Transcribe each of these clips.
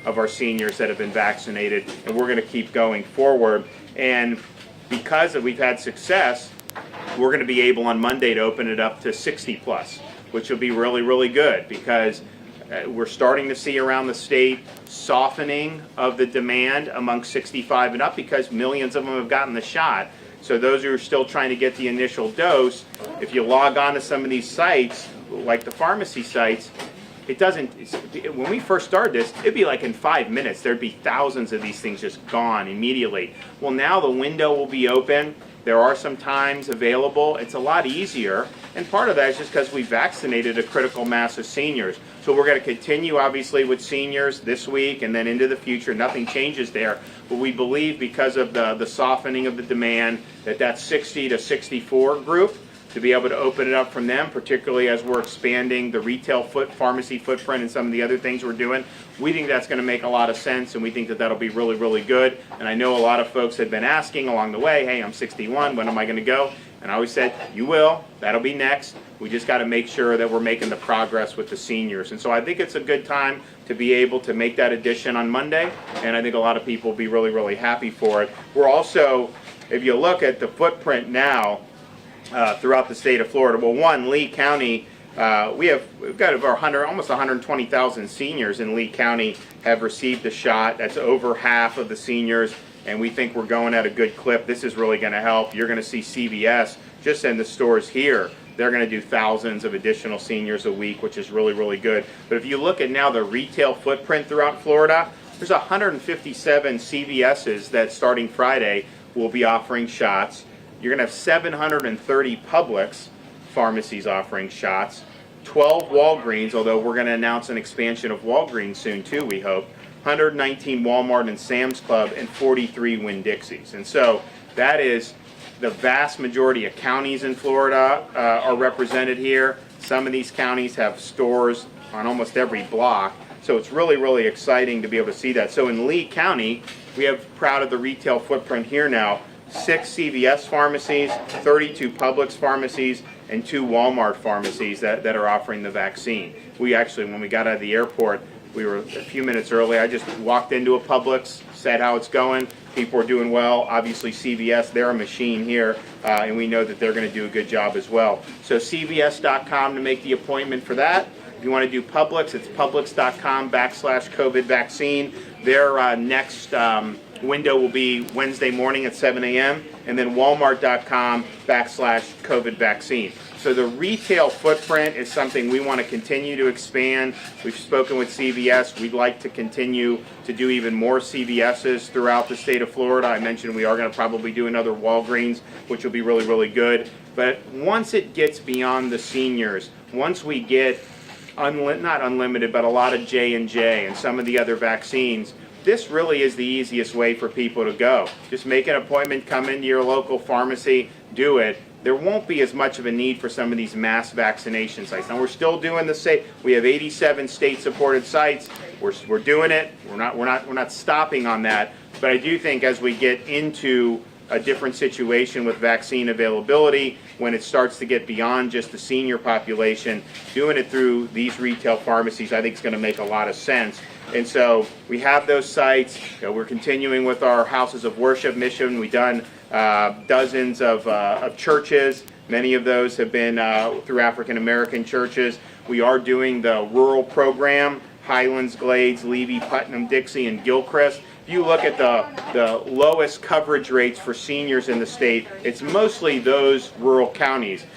of our seniors that have been vaccinated, and we're going to keep going forward. And because we've had success, we're going to be able on Monday to open it up to 60 plus, which will be really, really good, because we're starting to see around the state softening of the demand among 65 and up, because millions of them have gotten the shot. So those who are still trying to get the initial dose, if you log on to some of these sites, like the pharmacy sites, when we first started this, it'd be like in 5 minutes, there'd be thousands of these things just gone immediately. Well, now the window will be open. There are some times available. It's a lot easier. And part of that is just because we vaccinated a critical mass of seniors. So we're going to continue, obviously, with seniors this week and then into the future. Nothing changes there. But we believe, because of the softening of the demand, that 60 to 64 group, to be able to open it up from them, particularly as we're expanding the retail pharmacy footprint and some of the other things we're doing. We think that's going to make a lot of sense, and we think that that'll be really, really good. And I know a lot of folks have been asking along the way, hey, I'm 61, when am I going to go? And I always said, you will. That'll be next. We just got to make sure that we're making the progress with the seniors. And so I think it's a good time to be able to make that addition on Monday, and I think a lot of people will be really, really happy for it. We're also, if you look at the footprint now, throughout the state of Florida. Well, one, Lee County, we've got over almost 120,000 seniors in Lee County have received a shot. That's over half of the seniors, and we think we're going at a good clip. This is really going to help. You're going to see CVS just in the stores here. They're going to do thousands of additional seniors a week, which is really, really good. But if you look at now the retail footprint throughout Florida, there's 157 CVS's that starting Friday will be offering shots. You're going to have 730 Publix pharmacies offering shots, 12 Walgreens, although we're going to announce an expansion of Walgreens soon too, we hope, 119 Walmart and Sam's Club, and 43 Winn-Dixies. And so that is the vast majority of counties in Florida are represented here. Some of these counties have stores on almost every block. So it's really, really exciting to be able to see that. So in Lee County, we have, proud of the retail footprint here now, 6 CVS pharmacies, 32 Publix pharmacies, and 2 Walmart pharmacies that are offering the vaccine. We actually, when we got out of the airport, we were a few minutes early. I just walked into a Publix, said how it's going. People are doing well. Obviously CVS, they're a machine here, and we know that they're going to do a good job as well. So CVS.com to make the appointment for that. If you want to do Publix, it's publix.com/COVID vaccine. Their next window will be Wednesday morning at 7 a.m. and then walmart.com/COVID vaccine. So the retail footprint is something we want to continue to expand. We've spoken with CVS. We'd like to continue to do even more CVS's throughout the state of Florida. I mentioned we are going to probably do another Walgreens, which will be really, really good. But once it gets beyond the seniors, once we get not unlimited, but a lot of J&J and some of the other vaccines, this really is the easiest way for people to go. Just make an appointment, come into your local pharmacy, do it. There won't be as much of a need for some of these mass vaccination sites. Now we're still doing the same. We have 87 state-supported sites. We're doing it. We're not stopping on that. But I do think as we get into a different situation with vaccine availability, when it starts to get beyond just the senior population, doing it through these retail pharmacies, I think is going to make a lot of sense. And so we have those sites. We're continuing with our houses of worship mission. We've done dozens of churches. Many of those have been through African American churches. We are doing the rural program, Highlands, Glades, Levy, Putnam, Dixie, and Gilchrist. If you look at the lowest coverage rates for seniors in the state, it's mostly those rural counties.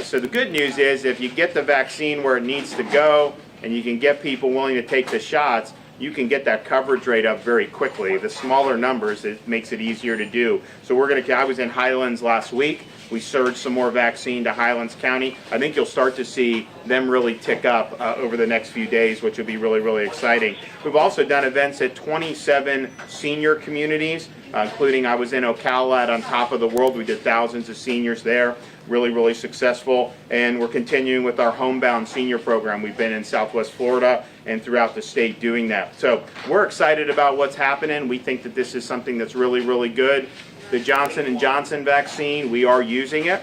So the good news is if you get the vaccine where it needs to go, and you can get people willing to take the shots, you can get that coverage rate up very quickly. The smaller numbers, it makes it easier to do. So I was in Highlands last week. We surged some more vaccine to Highlands County. I think you'll start to see them really tick up over the next few days, which will be really, really exciting. We've also done events at 27 senior communities, including I was in Ocala at On Top of the World. We did thousands of seniors there. Really, really successful. And we're continuing with our homebound senior program. We've been in Southwest Florida and throughout the state doing that. So we're excited about what's happening. We think that this is something that's really, really good. The Johnson & Johnson vaccine, we are using it.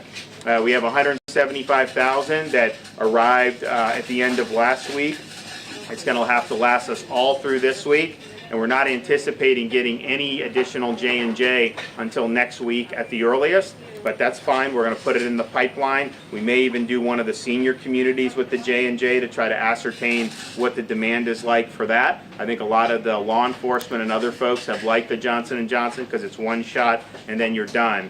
We have 175,000 that arrived at the end of last week. It's going to have to last us all through this week, and we're not anticipating getting any additional J&J until next week at the earliest, but that's fine. We're going to put it in the pipeline. We may even do one of the senior communities with the J&J to try to ascertain what the demand is like for that. I think a lot of the law enforcement and other folks have liked the Johnson & Johnson because it's one shot and then you're done.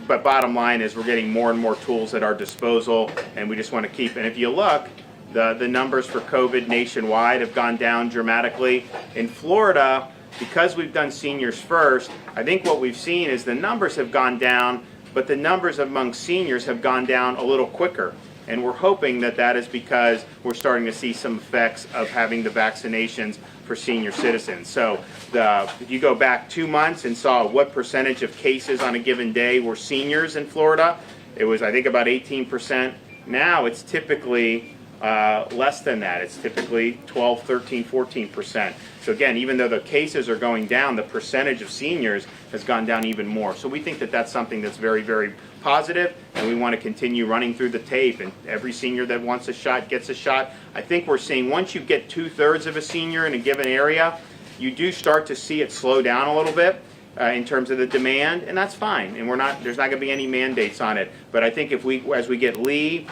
But bottom line is we're getting more and more tools at our disposal, and we just want to keep, and if you look, the numbers for COVID nationwide have gone down dramatically. In Florida, because we've done seniors first, I think what we've seen is the numbers have gone down, but the numbers among seniors have gone down a little quicker. And we're hoping that that is because we're starting to see some effects of having the vaccinations for senior citizens. So if you go back 2 months and saw what percentage of cases on a given day were seniors in Florida, it was, I think, about 18%. Now it's typically less than that. It's typically 12, 13, 14%. So again, even though the cases are going down, the percentage of seniors has gone down even more. So we think that that's something that's very, very positive, and we want to continue running through the tape, and every senior that wants a shot gets a shot. I think we're seeing once you get 2/3 of a senior in a given area, you do start to see it slow down a little bit in terms of the demand, and that's fine. And there's not going to be any mandates on it. But I think as we get Lee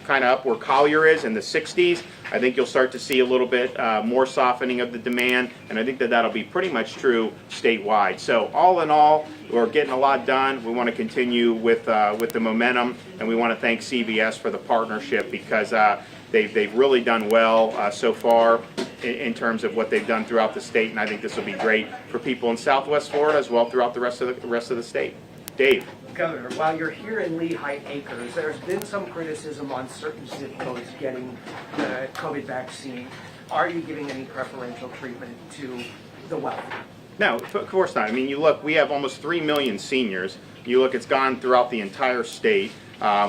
kind of up where Collier is in the 60s, I think you'll start to see a little bit more softening of the demand, and I think that that'll be pretty much true statewide. So all in all, we're getting a lot done. We want to continue with the momentum, and we want to thank CVS for the partnership because they've really done well so far in terms of what they've done throughout the state, and I think this will be great for people in Southwest Florida as well throughout the rest of the state. Dave. Governor, while you're here in Lehigh Acres, there's been some criticism on certain zip codes getting the COVID vaccine. Are you giving any preferential treatment to the wealthy? No, of course not. I mean, you look, we have almost 3 million seniors. You look, it's gone throughout the entire state.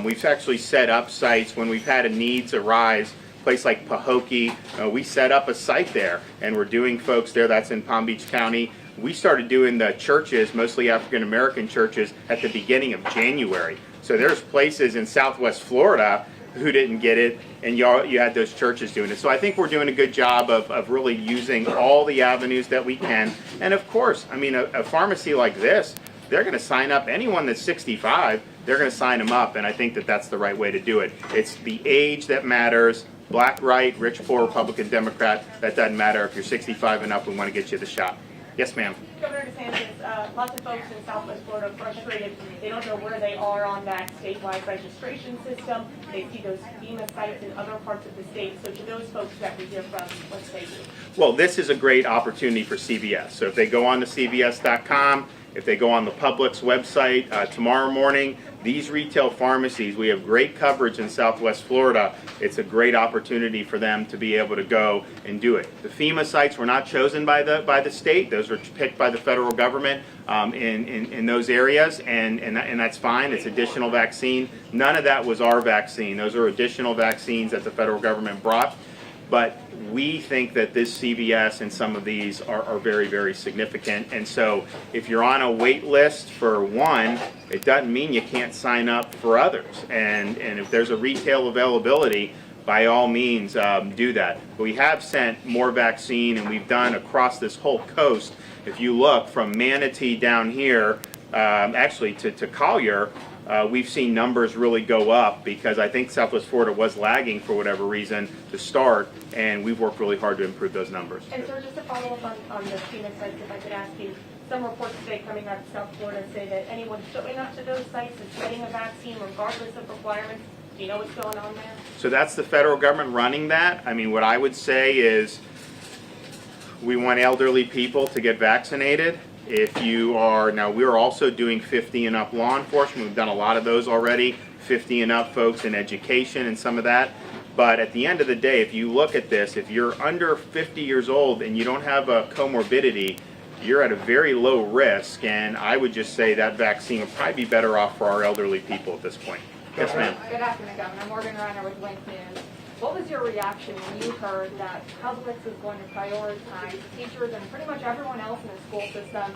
We've actually set up sites when we've had a needs arise. A place like Pahokee, we set up a site there, and we're doing folks there. That's in Palm Beach County. We started doing the churches, mostly African American churches, at the beginning of January. So there's places in Southwest Florida who didn't get it, and you had those churches doing it. So I think we're doing a good job of really using all the avenues that we can. And of course, I mean, a pharmacy like this, they're going to sign up anyone that's 65. They're going to sign them up, and I think that that's the right way to do it. It's the age that matters. Black, white, rich, poor, Republican, Democrat, that doesn't matter. If you're 65 and up, we want to get you the shot. Yes, ma'am. Governor DeSantis, lots of folks in Southwest Florida are frustrated. They don't know where they are on that statewide registration system. They see those FEMA sites in other parts of the state. So to those folks that we hear from, what do they do? Well, this is a great opportunity for CVS. So if they go on to CVS.com, if they go on the Publix website tomorrow morning, these retail pharmacies, we have great coverage in Southwest Florida. It's a great opportunity for them to be able to go and do it. The FEMA sites were not chosen by the state. Those were picked by the federal government in those areas, and that's fine. It's additional vaccine. None of that was our vaccine. Those are additional vaccines that the federal government brought. But we think that this CVS and some of these are very, very significant. And so if you're on a wait list for one, it doesn't mean you can't sign up for others. And if there's a retail availability, by all means, do that. We have sent more vaccine, and we've done across this whole coast. If you look from Manatee down here, actually to Collier, we've seen numbers really go up because I think Southwest Florida was lagging for whatever reason to start, and we've worked really hard to improve those numbers. And sir, just to follow up on the FEMA sites, if I could ask you, some reports today coming out of South Florida say that anyone showing up to those sites is getting a vaccine regardless of requirements. Do you know what's going on there? So that's the federal government running that. I mean, what I would say is we want elderly people to get vaccinated. If you are, now we're also doing 50 and up law enforcement. We've done a lot of those already, 50 and up folks in education and some of that. But at the end of the day, if you look at this, if you're under 50 years old and you don't have a comorbidity, you're at a very low risk, and I would just say that vaccine would probably be better off for our elderly people at this point. Yes, ma'am. Good afternoon, Governor. Morgan Reiner with Link News. What was your reaction when you heard that Publix is going to prioritize teachers and pretty much everyone else in the school system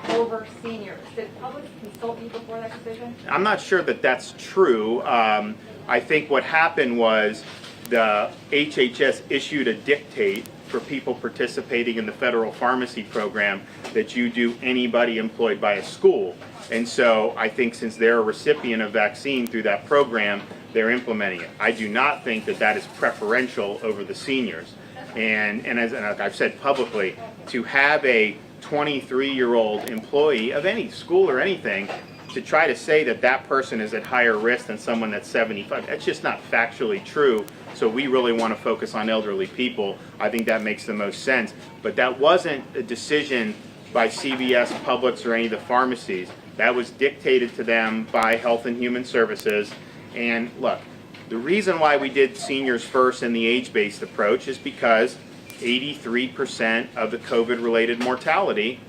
over seniors? Did Publix consult you before that decision? I'm not sure that that's true. I think what happened was the HHS issued a dictate for people participating in the federal pharmacy program that you do anybody employed by a school. And so I think since they're a recipient of vaccine through that program, they're implementing it. I do not think that that is preferential over the seniors. And as I've said publicly, to have a 23-year-old employee of any school or anything to try to say that that person is at higher risk than someone that's 75, that's just not factually true. So we really want to focus on elderly people. I think that makes the most sense. But that wasn't a decision by CVS, Publix, or any of the pharmacies. That was dictated to them by Health and Human Services. And look, the reason why we did seniors first in the age-based approach is because 83% of the COVID-related mortality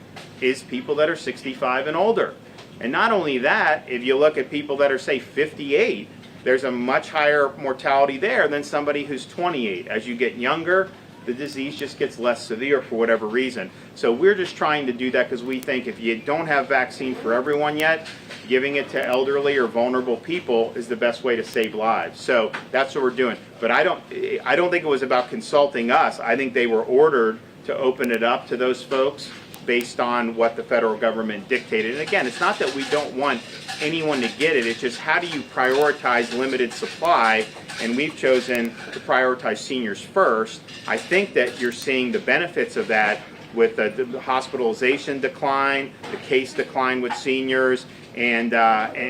is people that are 65 and older. And not only that, if you look at people that are, say, 58, there's a much higher mortality there than somebody who's 28. As you get younger, the disease just gets less severe for whatever reason. So we're just trying to do that because we think if you don't have vaccine for everyone yet, giving it to elderly or vulnerable people is the best way to save lives. So that's what we're doing. But I don't think it was about consulting us. I think they were ordered to open it up to those folks based on what the federal government dictated. And again, it's not that we don't want anyone to get it, it's just how do you prioritize limited supply, and we've chosen to prioritize seniors first. I think that you're seeing the benefits of that with the hospitalization decline, the case decline with seniors, and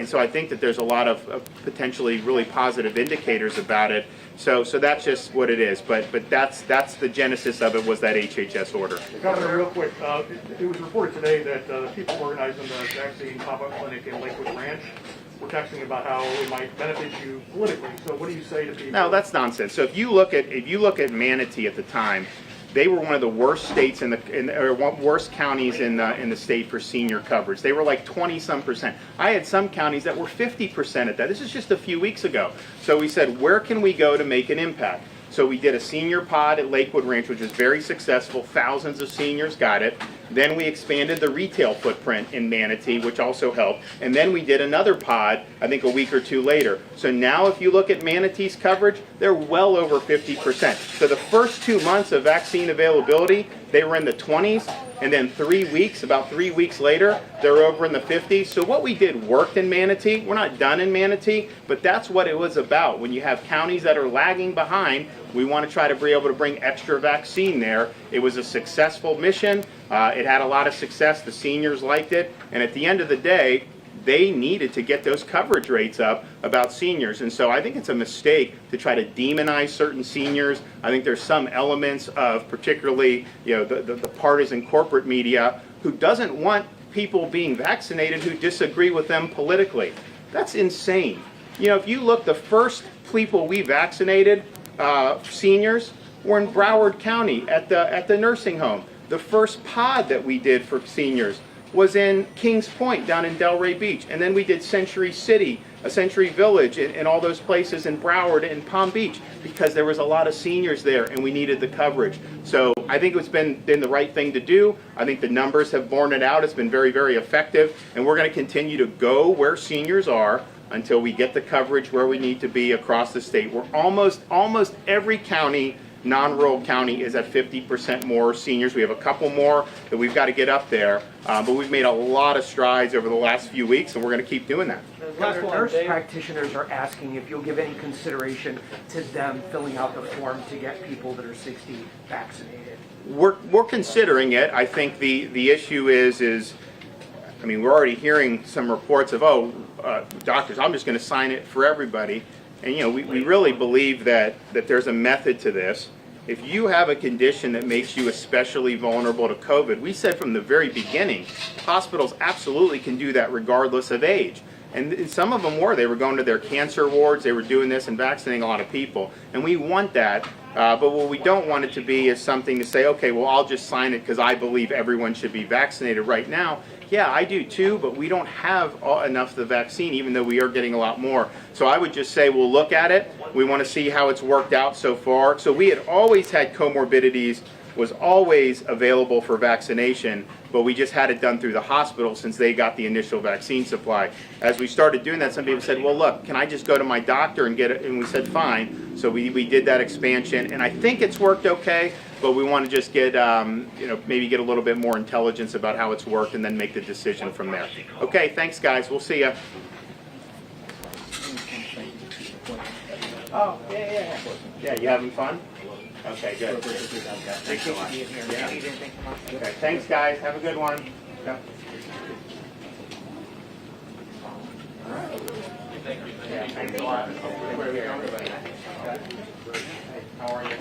so I think that there's a lot of potentially really positive indicators about it. So that's just what it is. But that's the genesis of it, was that HHS order. Governor, real quick, it was reported today that the people organizing the vaccine pop-up clinic in Lakewood Ranch were texting about how it might benefit you politically. So what do you say to people? No, that's nonsense. So if you look at Manatee at the time, they were one of the worst states or worst counties in the state for senior coverage. They were like 20-some%. I had some counties that were 50% at that. This is just a few weeks ago. So we said, where can we go to make an impact? So we did a senior pod at Lakewood Ranch, which was very successful. Thousands of seniors got it. Then we expanded the retail footprint in Manatee, which also helped. And then we did another pod, I think a week or two later. So now if you look at Manatee's coverage, they're well over 50%. So the first 2 months of vaccine availability, they were in the 20s. And then about 3 weeks later, they're over in the 50s. So what we did worked in Manatee. We're not done in Manatee, but that's what it was about. When you have counties that are lagging behind, we want to try to be able to bring extra vaccine there. It was a successful mission. It had a lot of success. The seniors liked it. And at the end of the day, they needed to get those coverage rates up about seniors. And so I think it's a mistake to try to demonize certain seniors. I think there's some elements of particularly the partisan corporate media who doesn't want people being vaccinated who disagree with them politically. That's insane. If you look, the first people we vaccinated, seniors, were in Broward County at the nursing home. The first pod that we did for seniors was in Kings Point down in Delray Beach. And then we did Century City, Century Village, and all those places in Broward and Palm Beach because there was a lot of seniors there and we needed the coverage. So I think it's been the right thing to do. I think the numbers have borne it out. It's been very, very effective. And we're going to continue to go where seniors are until we get the coverage where we need to be across the state. We're almost every county, non-rural county, is at 50% more seniors. We have a couple more that we've got to get up there, but we've made a lot of strides over the last few weeks, and we're going to keep doing that. Nurse practitioners are asking if you'll give any consideration to them filling out the form to get people that are 60 vaccinated. We're considering it. I think the issue is I mean, we're already hearing some reports of, doctors, I'm just going to sign it for everybody. And, we really believe that there's a method to this. If you have a condition that makes you especially vulnerable to COVID, we said from the very beginning, hospitals absolutely can do that regardless of age. And some of them they were going to their cancer wards, they were doing this and vaccinating a lot of people. And we want that, but what we don't want it to be is something to say, okay, well, I'll just sign it because I believe everyone should be vaccinated right now. Yeah, I do too, but we don't have enough of the vaccine, even though we are getting a lot more. So I would just say we'll look at it. We want to see how it's worked out so far. So we had always had comorbidities was always available for vaccination, but we just had it done through the hospital since they got the initial vaccine supply. As we started doing that, some people said, well, look, can I just go to my doctor and get it? And we said, fine. So we did that expansion, and I think it's worked okay, but we want to just get, maybe get a little bit more intelligence about how it's worked and then make the decision from there. Okay, thanks, guys. We'll see you. Oh, yeah. Yeah, you having fun? Okay, good. Okay, thanks, guys. Have a good one. Yeah, thanks a lot. Where are we going? How are you?